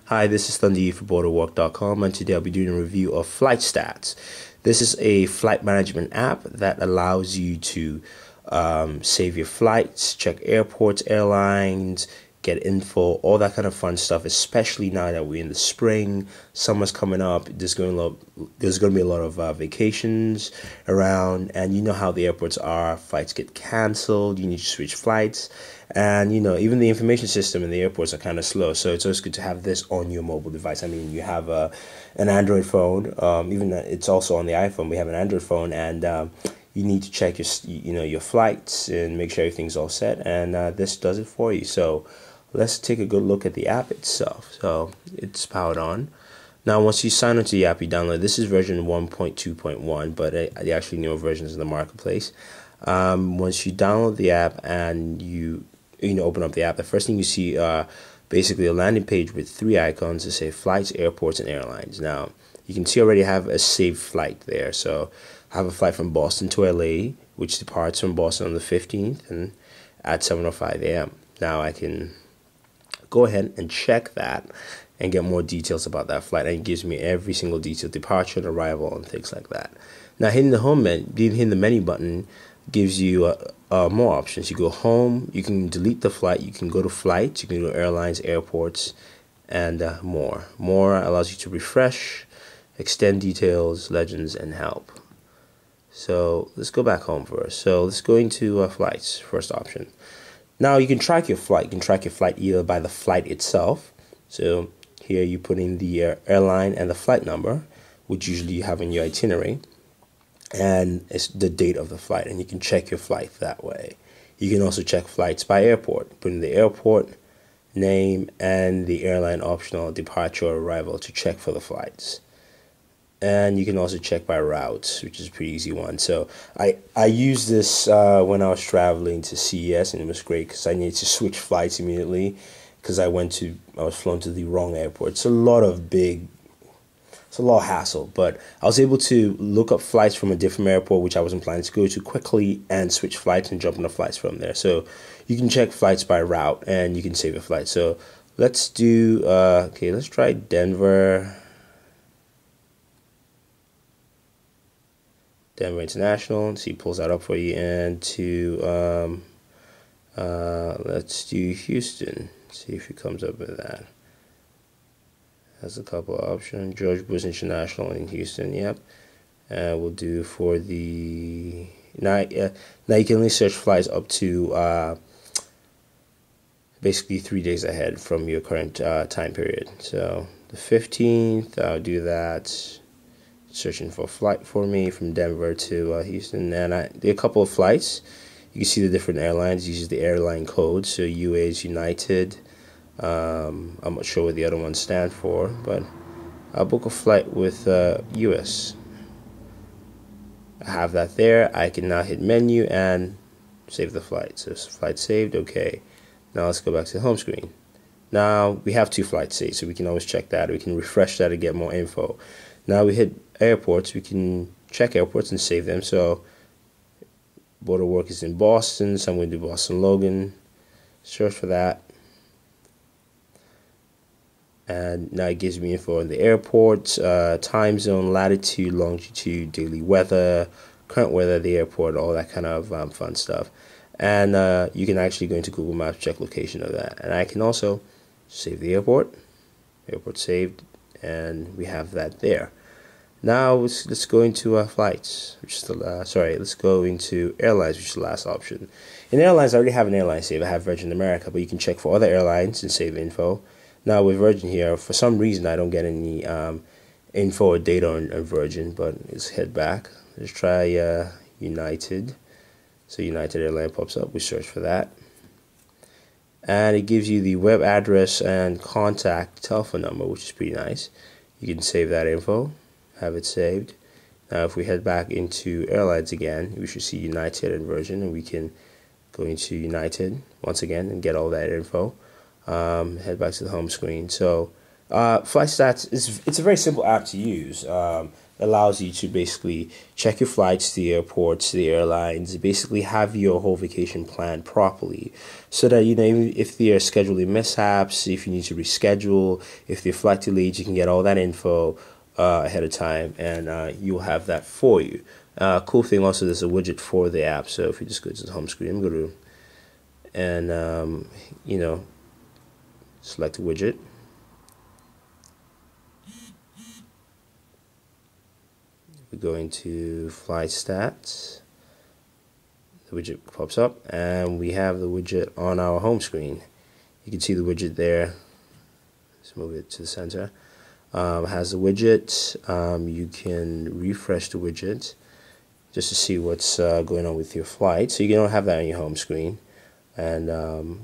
Hi, this is Thunder for Booredatwork.com, and today I'll be doing a review of FlightStats. This is a flight management app that allows you to save your flights, check airports, airlines, get info, all that kind of fun stuff, especially now that we're in the spring. Summer's coming up. There's going to be a lot of vacations around, and you know how the airports are. Flights get canceled. You need to switch flights, and even the information system in the airports are kind of slow. So it's always good to have this on your mobile device. I mean, you have an Android phone. Even it's also on the iPhone. We have an Android phone, and you need to check your flights and make sure everything's all set, and this does it for you. So let's take a good look at the app itself. So it's powered on. Now once you sign into the app, you download. This is version 1.2.1, but the actually newer versions in the marketplace. Once you download the app and you open up the app, the first thing you see basically a landing page with three icons that say flights, airports, and airlines. Now you can see already have a saved flight there. So I have a flight from Boston to LA, which departs from Boston on the 15th and at 7:05 a.m. Now I can go ahead and check that and get more details about that flight, and it gives me every single detail, departure and arrival and things like that. Now hitting the menu button gives you more options. You go home, you can delete the flight, you can go to flights, you can go to airlines, airports, and more. More allows you to refresh, extend details, legends, and help. So let's go back home first. So let's go into flights, first option. Now you can track your flight. You can track your flight either by the flight itself. So here you put in the airline and the flight number, which usually you have in your itinerary, and it's the date of the flight, and you can check your flight that way. You can also check flights by airport. Put in the airport name and the airline optional departure or arrival to check for the flights. And you can also check by routes, which is a pretty easy one. So I used this when I was traveling to CES, and it was great because I needed to switch flights immediately because I was flown to the wrong airport. It's a lot of hassle, but I was able to look up flights from a different airport, which I wasn't planning to go to, quickly and switch flights and jump on the flights from there. So you can check flights by route, and you can save a flight. So let's do, let's try Denver International. See, pulls that up for you. And to let's do Houston. See if it comes up with that. Has a couple of options. George Bush International in Houston. Yep. We'll do for the now you can only search flights up to basically 3 days ahead from your current time period. So the 15th, I'll do that. Searching for a flight for me from Denver to Houston, and there are a couple of flights. You can see the different airlines. Uses the airline code. So UA is United. I'm not sure what the other ones stand for, but I'll book a flight with US. I have that there. I can now hit menu and save the flight. So flight saved. Okay. Now let's go back to the home screen. Now we have two flights saved, so we can always check that. We can refresh that to get more info. Now we hit airports. We can check airports and save them. So Booredatwork is in Boston, so I'm going to do Boston Logan. Search for that. And now it gives me info on the airports, time zone, latitude, longitude, daily weather, current weather at the airport, all that kind of fun stuff. And you can actually go into Google Maps, check location of that. And I can also save the airport saved, and we have that there. Now let's go into flights, which is let's go into airlines, which is the last option. In airlines, I already have an airline save. I have Virgin America, but you can check for other airlines and save info. Now with Virgin here, for some reason I don't get any info or data on Virgin, but let's head back. Let's try United. So United Airline pops up. We search for that, and it gives you the web address and contact telephone number, which is pretty nice. You can save that info, have it saved. Now if we head back into airlines again, we should see United and Virgin, and we can go into United once again and get all that info. Head back to the home screen. So FlightStats it's a very simple app to use. allows you to basically check your flights to the airports, to the airlines, basically have your whole vacation planned properly, so that if there are scheduling mishaps, if you need to reschedule, if the flight delayed, you can get all that info ahead of time, and you'll have that for you. Cool thing also, there's a widget for the app. So if you just go to the home screen, go to and select a widget. We go into FlightStats. The widget pops up, and we have the widget on our home screen. You can see the widget there. Let's move it to the center. Has the widget. You can refresh the widget just to see what's going on with your flight. So you don't have that on your home screen. And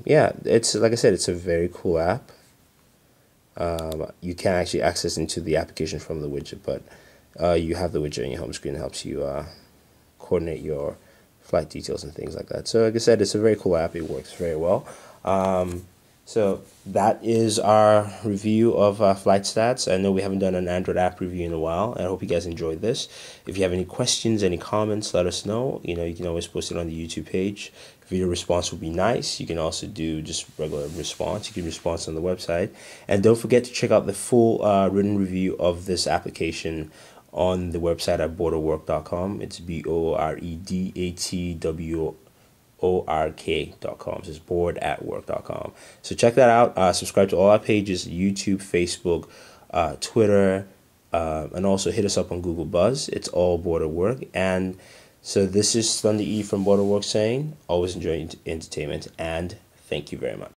yeah, it's like I said, it's a very cool app. You can actually access into the application from the widget, but you have the widget on your home screen that helps you coordinate your flight details and things like that. So like I said, it's a very cool app. It works very well. So that is our review of FlightStats. I know we haven't done an Android app review in a while. I hope you guys enjoyed this. If you have any questions, any comments, let us know. You can always post it on the YouTube page. Video response would be nice. You can also do just regular response. You can respond on the website. And don't forget to check out the full written review of this application on the website at Booredatwork.com. It's Booredatwork.com. So it's Booredatwork.com. So check that out. Subscribe to all our pages: YouTube, Facebook, Twitter, and also hit us up on Google Buzz. It's all Booredatwork. And so this is Thunder E from Booredatwork saying, always enjoy entertainment, and thank you very much.